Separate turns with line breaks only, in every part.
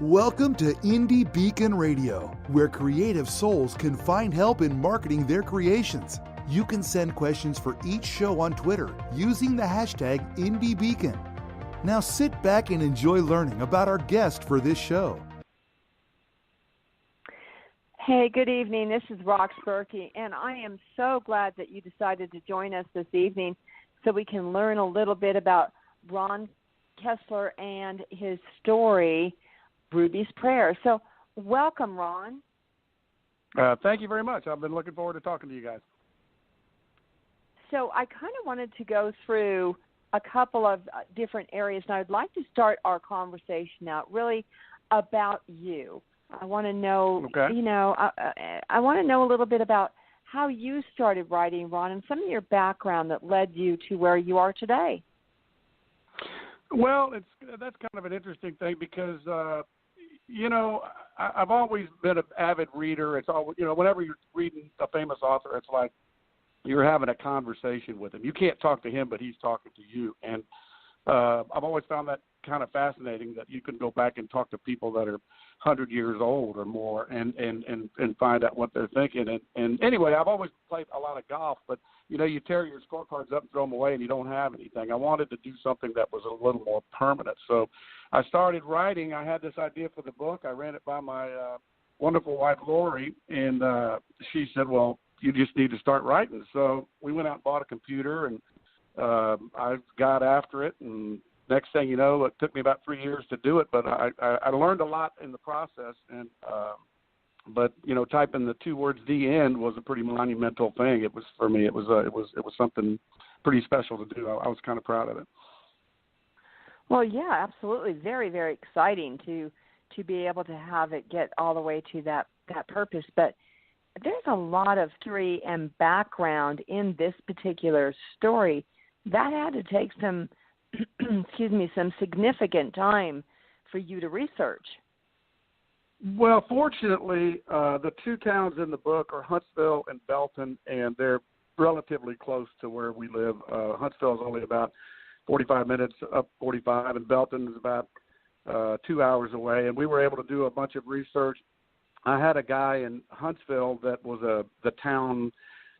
Welcome to Indie Beacon Radio, where creative souls can find help in marketing their creations. You can send questions for each show on Twitter using the hashtag IndieBeacon. Now sit back and enjoy learning about our guest for this show.
Hey, good evening. This is Rox Berkey, and I am so glad that you decided to join us this evening so we can learn a little bit about Ron Kessler and his story, Ruby's Prayer. So welcome, Ron.
Thank you very much. I've been looking forward to talking to you guys.
So I kind of wanted to go through a couple of different areas, and I'd like to start our conversation out really about you. I want to know, I want to know a little bit about how you started writing, Ron, and some of your background that led you to where you are today.
Well, that's kind of an interesting thing because, I've always been an avid reader. It's always, whenever you're reading a famous author, it's like you're having a conversation with him. You can't talk to him, but he's talking to you. And I've always found that kind of fascinating that you can go back and talk to people that are 100 years old or more and find out what they're thinking. And anyway, I've always played a lot of golf, but, you tear your scorecards up and throw them away and you don't have anything. I wanted to do something that was a little more permanent. So I started writing. I had this idea for the book. I ran it by my wonderful wife, Lori, and she said, well, you just need to start writing. So we went out and bought a computer, and I got after it, and next thing you know, it took me about 3 years to do it, but I learned a lot in the process. And but typing the two words "the end" was a pretty monumental thing. It was for me. It was something pretty special to do. I was kind of proud of it.
Well, yeah, absolutely, very, very exciting to be able to have it get all the way to that purpose. But there's a lot of history and background in this particular story that had to take some some significant time for you to research.
Well, fortunately, the two towns in the book are Huntsville and Belton, and they're relatively close to where we live. Huntsville is only about 45 minutes up 45, and Belton is about 2 hours away. And we were able to do a bunch of research. I had a guy in Huntsville that was the town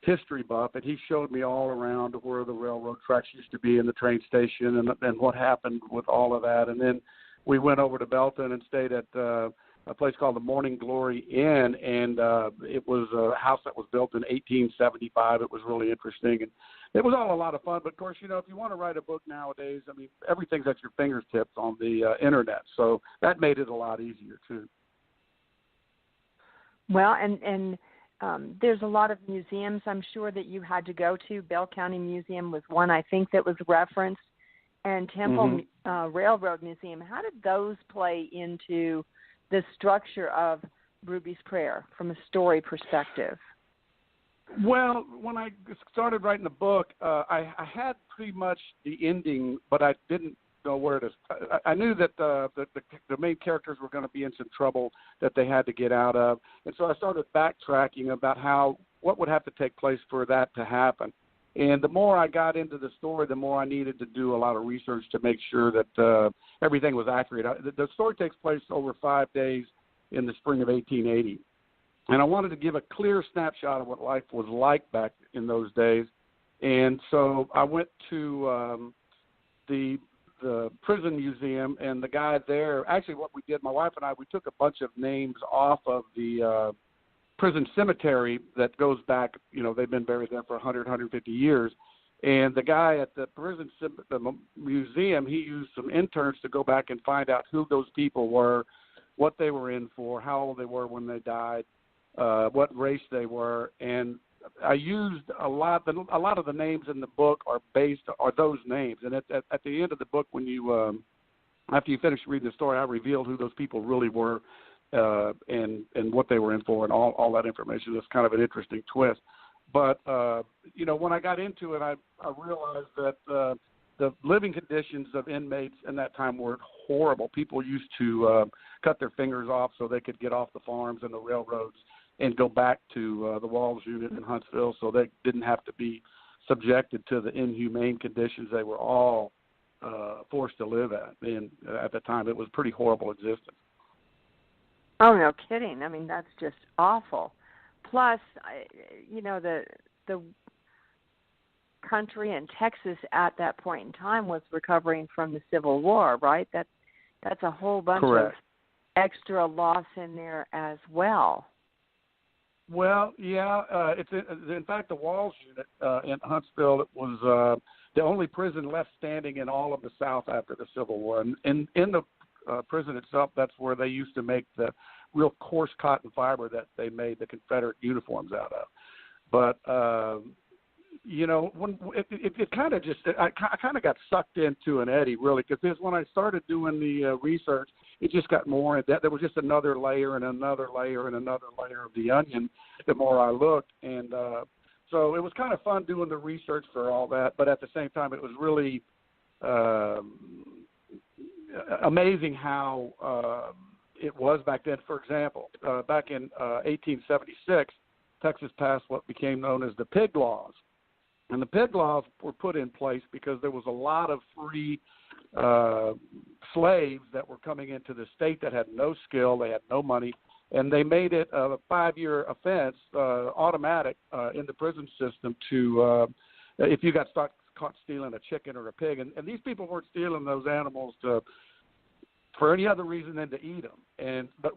history buff, and he showed me all around where the railroad tracks used to be and the train station and what happened with all of that. And then we went over to Belton and stayed at a place called the Morning Glory Inn, and it was a house that was built in 1875. It was really interesting, and it was all a lot of fun. But, of course, if you want to write a book nowadays, I mean, everything's at your fingertips on the Internet, so that made it a lot easier, too.
Well, and there's a lot of museums I'm sure that you had to go to. Bell County Museum was one I think that was referenced, and Temple Railroad Museum. How did those play into the structure of Ruby's Prayer from a story perspective?
Well, when I started writing the book, I had pretty much the ending, but I didn't know where to. I knew that the main characters were going to be in some trouble that they had to get out of, and so I started backtracking about what would have to take place for that to happen. And the more I got into the story, the more I needed to do a lot of research to make sure that everything was accurate. The story takes place over 5 days in the spring of 1880. And I wanted to give a clear snapshot of what life was like back in those days. And so I went to the prison museum, and the guy there, actually what we did, my wife and I, we took a bunch of names off of the prison cemetery that goes back, they've been buried there for 100, 150 years. And the guy at the the museum, he used some interns to go back and find out who those people were, what they were in for, how old they were when they died, what race they were. And I used a lot of the names in the book are those names. And at the end of the book, when you after you finish reading the story, I revealed who those people really were. And what they were in for and all that information. It's kind of an interesting twist. But, when I got into it, I realized that the living conditions of inmates in that time were horrible. People used to cut their fingers off so they could get off the farms and the railroads and go back to the Walls Unit in Huntsville so they didn't have to be subjected to the inhumane conditions they were all forced to live at. And at the time, it was a pretty horrible existence.
Oh, no kidding. I mean, that's just awful. Plus, the country and Texas at that point in time was recovering from the Civil War, right? That's a whole bunch
Correct.
of extra loss in there as well.
Well, yeah, it's in fact the Walls unit in Huntsville. It was the only prison left standing in all of the South after the Civil War, and in the prison itself, that's where they used to make the real coarse cotton fiber that they made the Confederate uniforms out of. But when it kind of just I kind of got sucked into an eddy really, because when I started doing the research, it just got more. There was just another layer and another layer and another layer of the onion. The more I looked, and so it was kind of fun doing the research for all that. But at the same time, it was really amazing how it was back then. For example, back in 1876, Texas passed what became known as the Pig Laws. And the Pig Laws were put in place because there was a lot of free slaves that were coming into the state that had no skill, they had no money, and they made it a 5-year offense, automatic in the prison system to if you got caught stealing a chicken or a pig. And these people weren't stealing those animals for any other reason than to eat them. But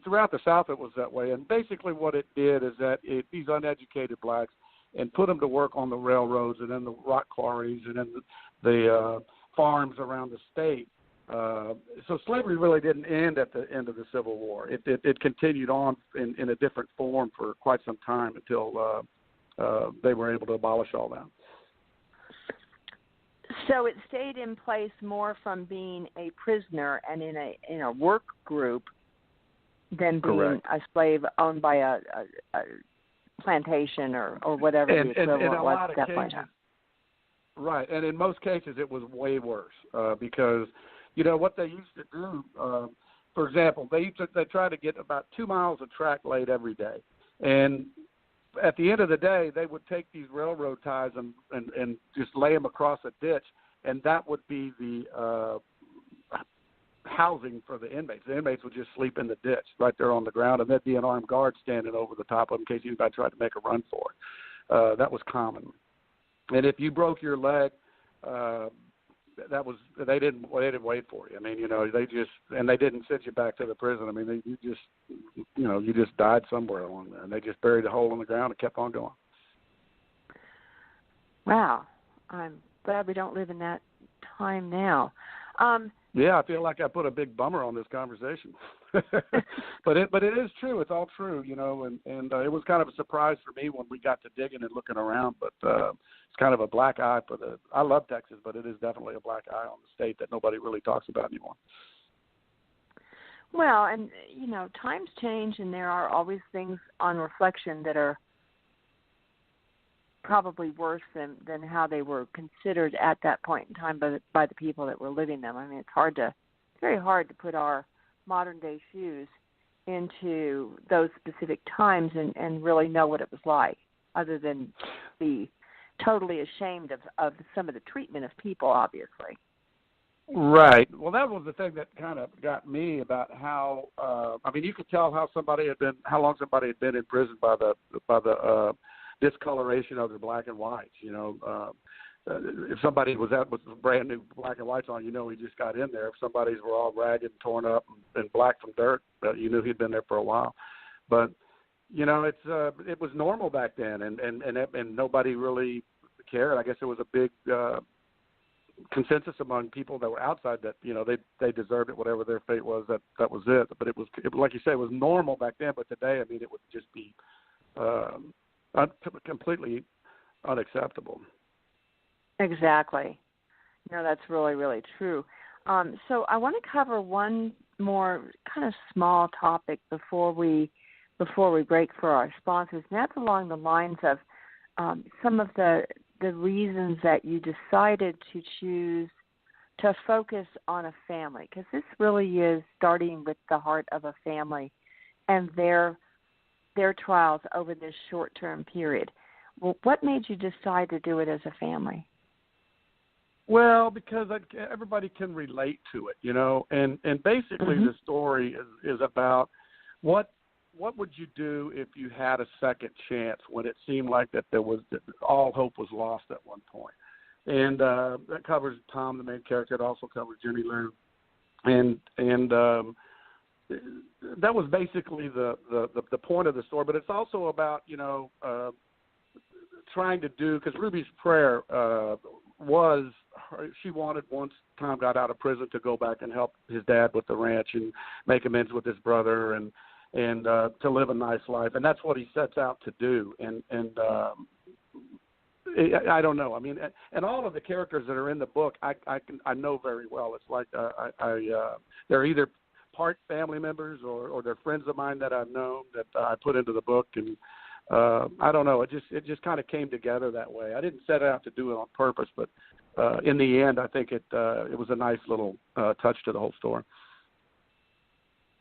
throughout the South it was that way. And basically what it did is that these uneducated blacks and put them to work on the railroads and in the rock quarries and in the farms around the state. So slavery really didn't end at the end of the Civil War. It continued on in a different form for quite some time until they were able to abolish all that.
So it stayed in place more from being a prisoner and in a work group than being
Correct.
a slave owned by a plantation or whatever the equivalent was at that point.
Right, and in most cases it was way worse because, what they used to do, for example, they try to get about 2 miles of track laid every day. And at the end of the day, they would take these railroad ties and just lay them across a ditch, and that would be the housing for the inmates. The inmates would just sleep in the ditch right there on the ground, and there'd be an armed guard standing over the top of them in case anybody tried to make a run for it. That was common. And if you broke your leg, they didn't wait for you. I mean, they didn't send you back to the prison. I mean, you just died somewhere along there, and they just buried a hole in the ground and kept on going. Wow,
I'm glad we don't live in that time now.
Yeah, I feel like I put a big bummer on this conversation, but it is true. It's all true, and it was kind of a surprise for me when we got to digging and looking around. But it's kind of a black eye for I love Texas, but it is definitely a black eye on the state that nobody really talks about anymore.
Well, and times change, and there are always things on reflection that are probably worse than how they were considered at that point in time by the people that were living them. I mean, it's very hard to put our modern day shoes into those specific times and really know what it was like, other than be totally ashamed of some of the treatment of people, obviously.
Right. Well, that was the thing that kind of got me about how you could tell how long somebody had been in prison by the discoloration of their black and whites. If somebody was out with brand new black and whites on, he just got in there. If somebody's were all ragged and torn up and black from dirt, you knew he'd been there for a while. But it was normal back then, and nobody really cared. I guess there was a big consensus among people that were outside that they deserved it, whatever their fate was. That was it. But it was like you say, it was normal back then. But today, it would just be completely unacceptable.
Exactly. No, that's really, really true. So I want to cover one more kind of small topic before we break for our sponsors, and that's along the lines of some of the reasons that you decided to choose to focus on a family, because this really is starting with the heart of a family and their trials over this short-term period. Well, what made you decide to do it as a family?
Well, because everybody can relate to it, and basically the story is about what would you do if you had a second chance when it seemed like that all hope was lost at one point. And that covers Tom, the main character. It also covers Jenny Lou, and that was basically the point of the story. But it's also about trying to do, because Ruby's prayer she wanted, once Tom got out of prison, to go back and help his dad with the ranch and make amends with his brother and to live a nice life, and that's what he sets out to do. And I don't know. I mean, and all of the characters that are in the book, I know very well. It's like they're either part family members or they're friends of mine that I've known that I put into the book, and I don't know. It just kind of came together that way. I didn't set out to do it on purpose, but in the end, I think it was a nice little touch to the whole story.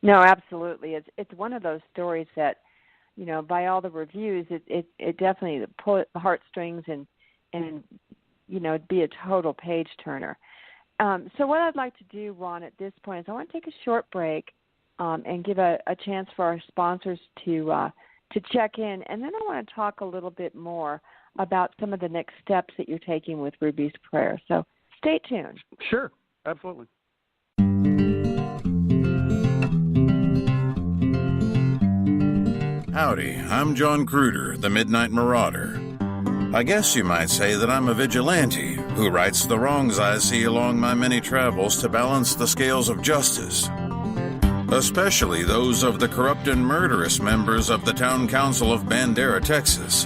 No, absolutely. It's one of those stories that, by all the reviews, it definitely pull the heartstrings and be a total page turner. So what I'd like to do, Ron, at this point is I want to take a short break and give a chance for our sponsors to check in, and then I want to talk a little bit more about some of the next steps that you're taking with Ruby's Prayer. So stay tuned.
Sure, absolutely.
Howdy, I'm John Cruder, the Midnight Marauder. I guess you might say that I'm a vigilante who rights the wrongs I see along my many travels to balance the scales of justice, especially those of the corrupt and murderous members of the Town Council of Bandera, Texas.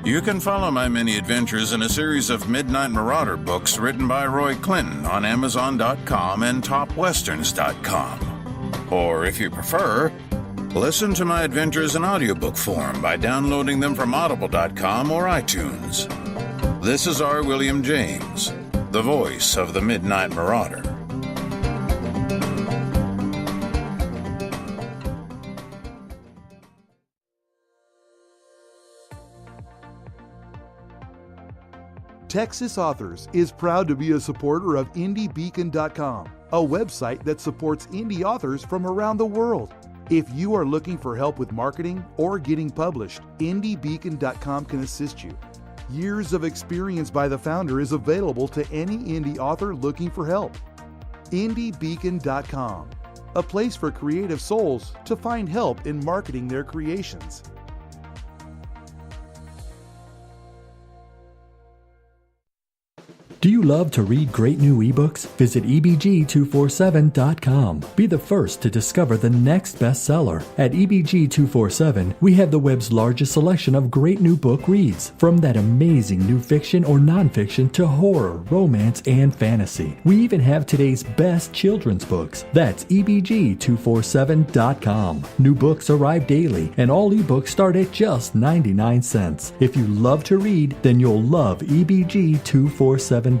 You can follow my many adventures in a series of Midnight Marauder books written by Roy Clinton on Amazon.com and TopWesterns.com. Or, if you prefer, listen to my adventures in audiobook form by downloading them from Audible.com or iTunes. This is R. William James, the voice of the Midnight Marauder.
Texas Authors is proud to be a supporter of IndieBeacon.com, a website that supports indie authors from around the world. If you are looking for help with marketing or getting published, IndieBeacon.com can assist you. Years of experience by the founder is available to any indie author looking for help. IndieBeacon.com, a place for creative souls to find help in marketing their creations.
Do you love to read great new ebooks? Visit EBG247.com. Be the first to discover the next bestseller. At EBG247, we have the web's largest selection of great new book reads, from that amazing new fiction or nonfiction to horror, romance, and fantasy. We even have today's best children's books. That's EBG247.com. New books arrive daily, and all ebooks start at just 99 cents. If you love to read, then you'll love EBG247.com.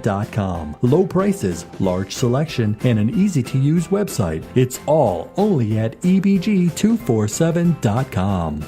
Low prices, large selection, and an easy-to-use website. It's all only at EBG247.com.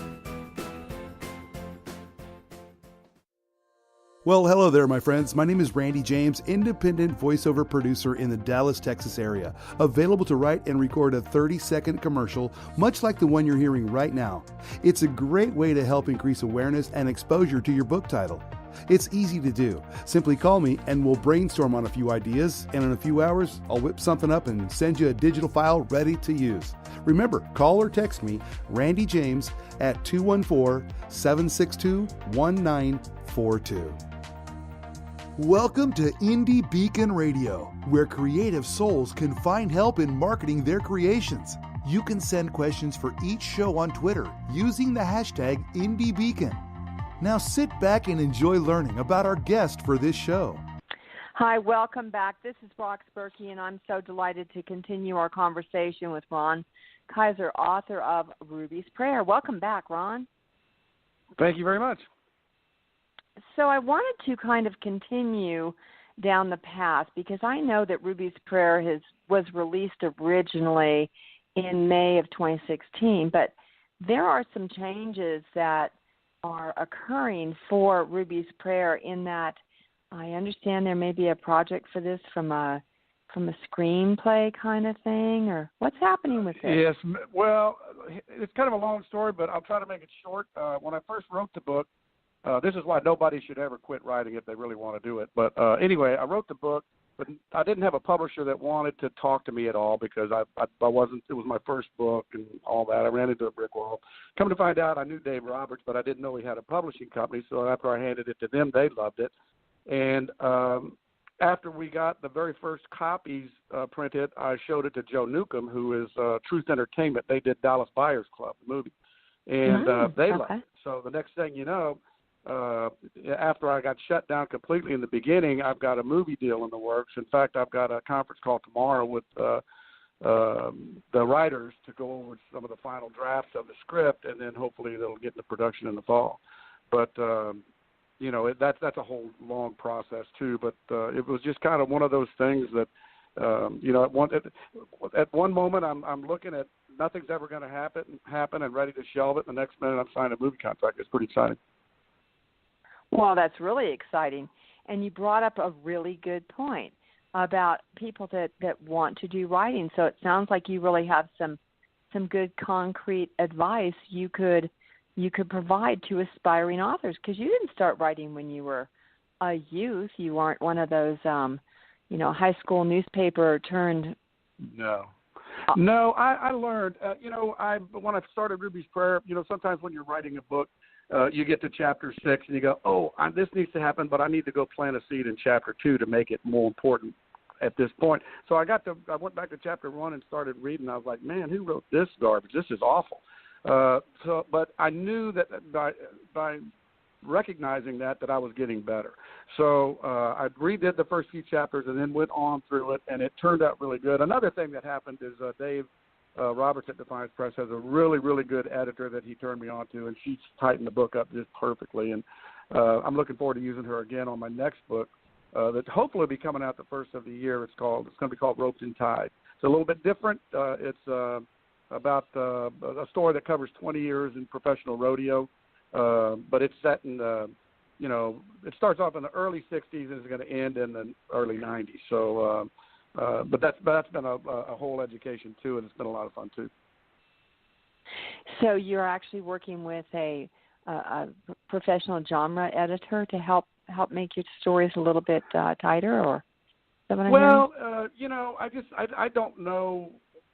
Well, hello there, my friends. My name is Randy James, independent voiceover producer in the Dallas, Texas area, available to write and record a 30-second commercial, much like the one you're hearing right now. It's a great way to help increase awareness and exposure to your book title. It's easy to do. Simply call me and we'll brainstorm on a few ideas, and in a few hours, I'll whip something up and send you a digital file ready to use. Remember, call or text me, Randy James, at 214-762-1942. Welcome to Indie Beacon Radio, where creative souls can find help in marketing their creations. You can send questions for each show on Twitter using the hashtag IndieBeacon. Now sit back and enjoy learning about our guest for this show.
Hi, welcome back. This is Rox Berkey, and I'm so delighted to continue our conversation with Ron Keyser, author of Ruby's Prayer. Welcome back, Ron.
Thank you very much.
So I wanted to kind of continue down the path, because I know that Ruby's Prayer was released originally in May of 2016, but there are some changes that are occurring for Ruby's Prayer, in that I understand there may be a project for this from a screenplay kind of thing, or what's happening with this?
Yes, well, it's kind of a long story, but I'll try to make it short. When I first wrote the book, this is why nobody should ever quit writing if they really want to do it. But anyway, I wrote the book, but I didn't have a publisher that wanted to talk to me at all because I wasn't. It was my first book and all that. I ran into a brick wall. Come to find out, I knew Dave Roberts, but I didn't know he had a publishing company. So after I handed it to them, they loved it. And after we got the very first copies printed, I showed it to Joe Newcomb, who is Truth Entertainment. They did Dallas Buyers Club, the movie, and they loved it. So the next thing you know, after I got shut down completely in the beginning, I've got a movie deal in the works. In fact, I've got a conference call tomorrow with the writers to go over some of the final drafts of the script, and then hopefully they'll get into production in the fall. But you know, that's a whole long process too. But it was just kind of one of those things that you know, at one moment I'm looking at nothing's ever going to happen and ready to shelve it. The next minute I'm signing a movie contract. It's pretty exciting.
Well, that's really exciting. And you brought up a really good point about people that want to do writing. So it sounds like you really have some good concrete advice you could provide to aspiring authors, because you didn't start writing when you were a youth. You weren't one of those, you know, high school newspaper turned.
No, I learned, you know, when I started Ruby's Prayer, you know, sometimes when you're writing a book, you get to chapter 6 and you go, this needs to happen, but I need to go plant a seed in chapter 2 to make it more important at this point. So I went back to chapter 1 and started reading. I was like, man, who wrote this garbage? This is awful. But I knew that by recognizing that I was getting better. So I redid the first few chapters and then went on through it, and it turned out really good. Another thing that happened is Dave Roberts at Defiance Press has a really, really good editor that he turned me on to, and she's tightened the book up just perfectly. And I'm looking forward to using her again on my next book that hopefully will be coming out the first of the year. It's going to be called Roped and Tied. It's a little bit different. It's about a story that covers 20 years in professional rodeo, but it's set in you know, it starts off in the early 60s and is going to end in the early 90s. So, but that's been a whole education too, and it's been a lot of fun too.
So you're actually working with a professional genre editor to help make your stories a little bit tighter, or is that what I'm hearing?
You know, I don't know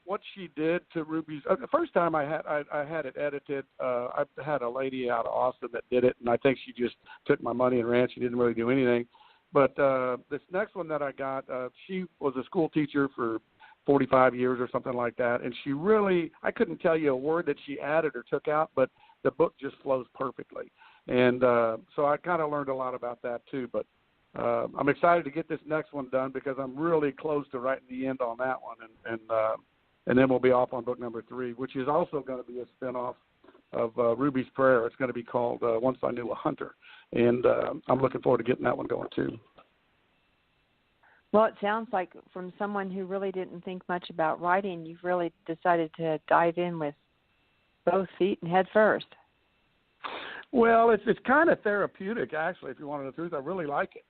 what she did to Ruby's. The first time I had it edited, I had a lady out of Austin that did it, and I think she just took my money and ran. She didn't really do anything. But this next one that I got, she was a school teacher for 45 years or something like that, and she really, I couldn't tell you a word that she added or took out, but the book just flows perfectly. And so I kind of learned a lot about that too. But I'm excited to get this next one done because I'm really close to writing the end on that one, and then we'll be off on book number 3, which is also going to be a spinoff of Ruby's Prayer. It's going to be called Once I Knew a Hunter, and I'm looking forward to getting that one going too.
Well, it sounds like from someone who really didn't think much about writing, you've really decided to dive in with both feet and head first.
Well, it's kind of therapeutic, actually, if you want to know the truth. I really like it.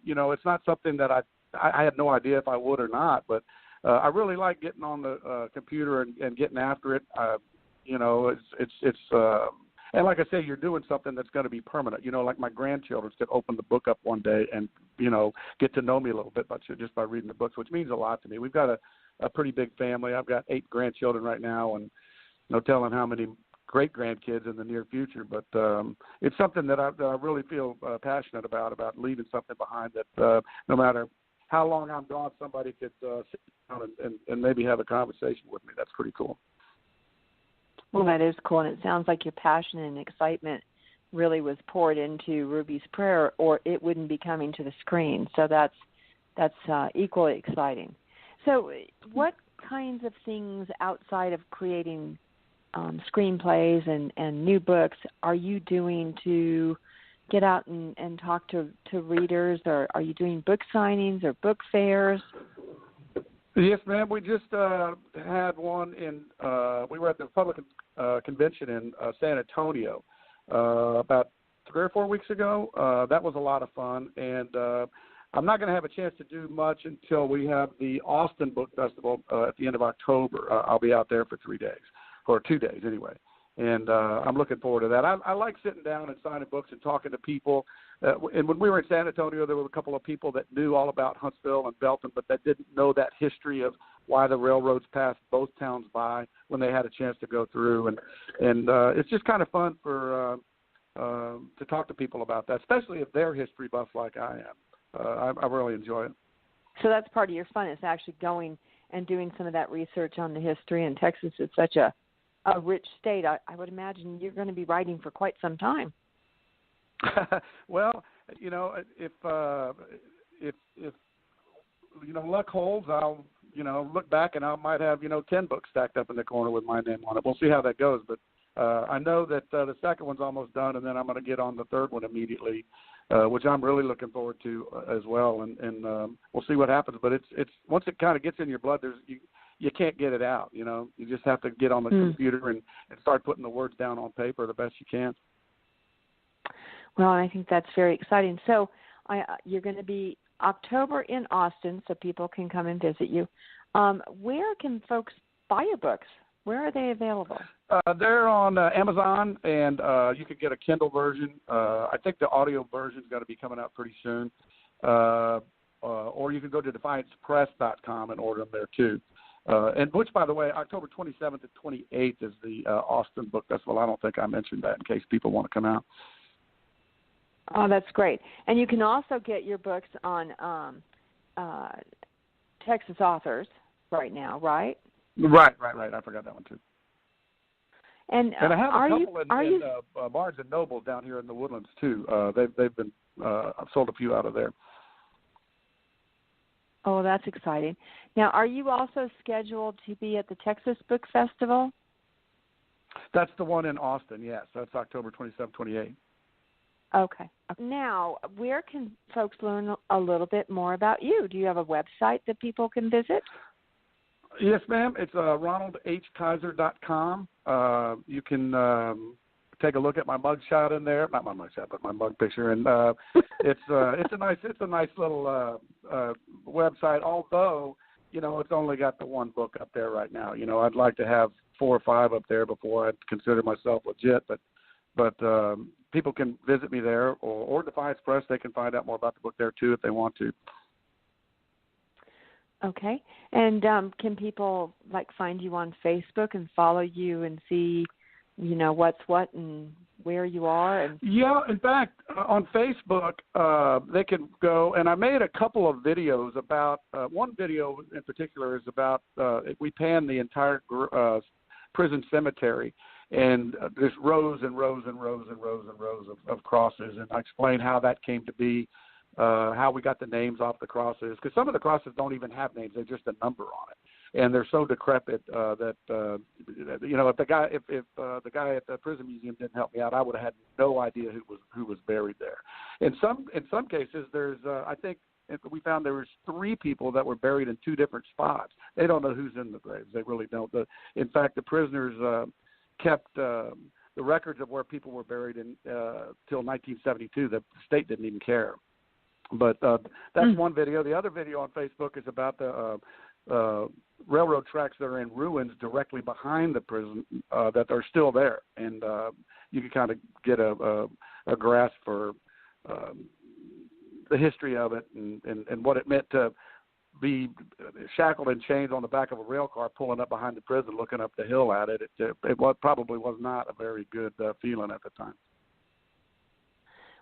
You know, it's not something that I had no idea if I would or not, but I really like getting on the computer and getting after it. You know, it's and like I say, you're doing something that's going to be permanent. You know, like my grandchildren could open the book up one day and, you know, get to know me a little bit just by reading the books, which means a lot to me. We've got a pretty big family. I've got 8 grandchildren right now, and no telling how many great grandkids in the near future. But it's something that I really feel passionate about leaving something behind that no matter how long I'm gone, somebody could sit down and maybe have a conversation with me. That's pretty cool.
Well, that is cool, and it sounds like your passion and excitement really was poured into Ruby's Prayer, or it wouldn't be coming to the screen. So that's equally exciting. So what kinds of things outside of creating screenplays and new books are you doing to get out and talk to readers, or are you doing book signings or book fairs?
Yes, ma'am. We just had one we were at the Republican convention in San Antonio about 3 or 4 weeks ago. That was a lot of fun, and I'm not going to have a chance to do much until we have the Austin Book Festival at the end of October. I'll be out there for 3 days, or 2 days anyway, and I'm looking forward to that. I like sitting down and signing books and talking to people. And when we were in San Antonio, there were a couple of people that knew all about Huntsville and Belton, but that didn't know that history of why the railroads passed both towns by when they had a chance to go through. And it's just kind of fun for to talk to people about that, especially if they're history buffs like I am. I really enjoy it.
So that's part of your fun, is actually going and doing some of that research on the history. And Texas is such a rich state. I would imagine you're going to be writing for quite some time.
Well, you know, if you know, luck holds, I'll, you know, look back and I might have, you know, 10 books stacked up in the corner with my name on it. We'll see how that goes, but I know that the second one's almost done, and then I'm going to get on the third one immediately, which I'm really looking forward to as well. And we'll see what happens. But it's once it kind of gets in your blood, you can't get it out. You know, you just have to get on the computer and start putting the words down on paper the best you can.
Well, I think that's very exciting. So you're going to be October in Austin, so people can come and visit you. Where can folks buy your books? Where are they available?
They're on Amazon, and you can get a Kindle version. I think the audio version is going to be coming out pretty soon. Or you can go to defiancepress.com and order them there, too. And which, by the way, October 27th and 28th is the Austin Book Festival. I don't think I mentioned that in case people want to come out.
Oh, that's great. And you can also get your books on Texas Authors right now, right?
Right. I forgot that one, too.
And
I have a couple in Barnes & Noble down here in the Woodlands, too. They've been I've sold a few out of there.
Oh, that's exciting. Now, are you also scheduled to be at the Texas Book Festival?
That's the one in Austin, yes. That's October 27th, 28th.
Okay. Now, where can folks learn a little bit more about you? Do you have a website that people can visit?
Yes, ma'am. It's ronald-keyser.com. You can take a look at my mug shot in there. Not my mug shot, but my mug picture. And it's a nice little website. Although, you know, it's only got the one book up there right now. You know, I'd like to have 4 or 5 up there before I'd consider myself legit. But people can visit me there, or Defiance Press. They can find out more about the book there too if they want to.
Okay. And can people find you on Facebook and follow you and see, you know, what's what and where you are? And
yeah, in fact, on Facebook, they can go, and I made a couple of videos about, one video in particular is about, we pan the entire prison cemetery, and there's rows and rows and rows and rows and rows of crosses, and I explain how that came to be, how we got the names off the crosses, because some of the crosses don't even have names; they're just a number on it, and they're so decrepit that you know, if the guy at the prison museum didn't help me out, I would have had no idea who was buried there. In some cases, there's I think we found there was 3 people that were buried in 2 different spots. They don't know who's in the graves; they really don't. In fact, the prisoners kept the records of where people were buried in till 1972. The state didn't even care. But that's one video. The other video on Facebook is about the railroad tracks that are in ruins directly behind the prison that are still there, and you can kind of get a grasp for the history of it and what it meant to be shackled and chained on the back of a rail car pulling up behind the prison looking up the hill at it. It probably was not a very good feeling at the time.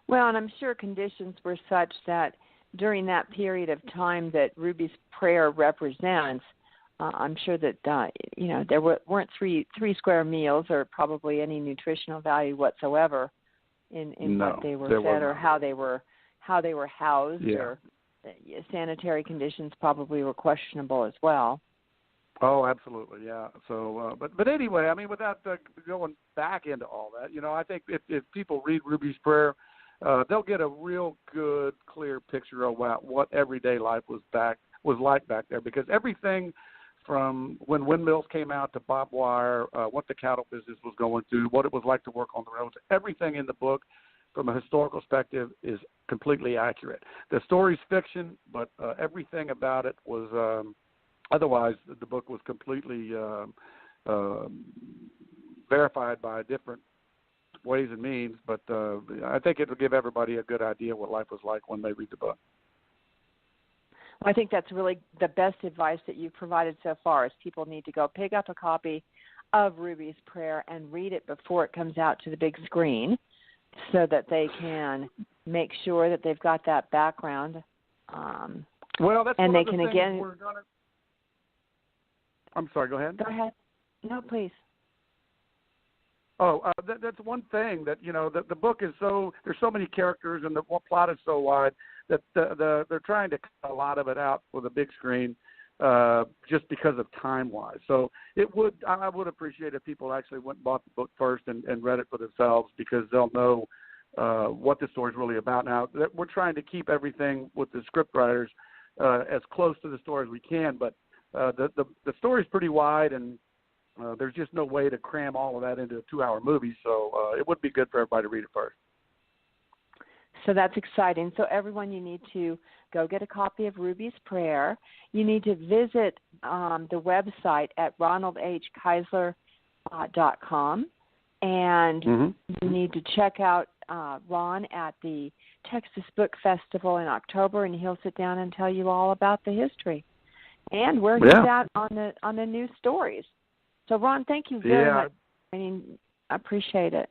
Well, and I'm sure conditions were such that during that period of time that Ruby's Prayer represents, I'm sure that you know, there weren't three square meals or probably any nutritional value whatsoever in what they were fed or how they were housed.
Yeah.
Or sanitary conditions probably were questionable as well.
Oh, absolutely, yeah. So, but anyway, I mean, without going back into all that, you know, I think if people read Ruby's Prayer, they'll get a real good, clear picture of what everyday life was like back there. Because everything from when windmills came out to barbed wire, what the cattle business was going through, what it was like to work on the roads, everything in the book from a historical perspective is completely accurate. The story's fiction, but everything about it was otherwise the book was completely verified by different ways and means, but I think it will give everybody a good idea what life was like when they read the book.
I think that's really the best advice that you've provided so far is people need to go pick up a copy of Ruby's Prayer and read it before it comes out to the big screen so that they can make sure that they've got that background.
Well, that's
and
one
they
of the
can
things
again.
we're gonna... I'm sorry, go ahead.
Go ahead. No, please.
Oh, that's one thing that, the book is there's so many characters and the plot is so wide that they're trying to cut a lot of it out for the big screen just because of time-wise. So I would appreciate if people actually went and bought the book first and read it for themselves because they'll know what the story's really about. Now, we're trying to keep everything with the scriptwriters as close to the story as we can, but the story's pretty wide and there's just no way to cram all of that into a 2-hour movie, so it would be good for everybody to read it first.
So that's exciting. So everyone, you need to go get a copy of Ruby's Prayer. You need to visit the website at ronald-keyser.com, and you need to check out Ron at the Texas Book Festival in October, and he'll sit down and tell you all about the history and where he's at on the new stories. So, Ron, thank you very much. I appreciate it.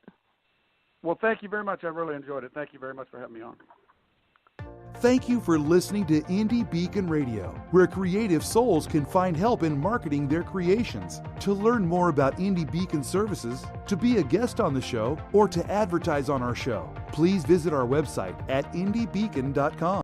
Well, thank you very much. I really enjoyed it. Thank you very much for having me on.
Thank you for listening to Indie Beacon Radio, where creative souls can find help in marketing their creations. To learn more about Indie Beacon services, to be a guest on the show, or to advertise on our show, please visit our website at indiebeacon.com.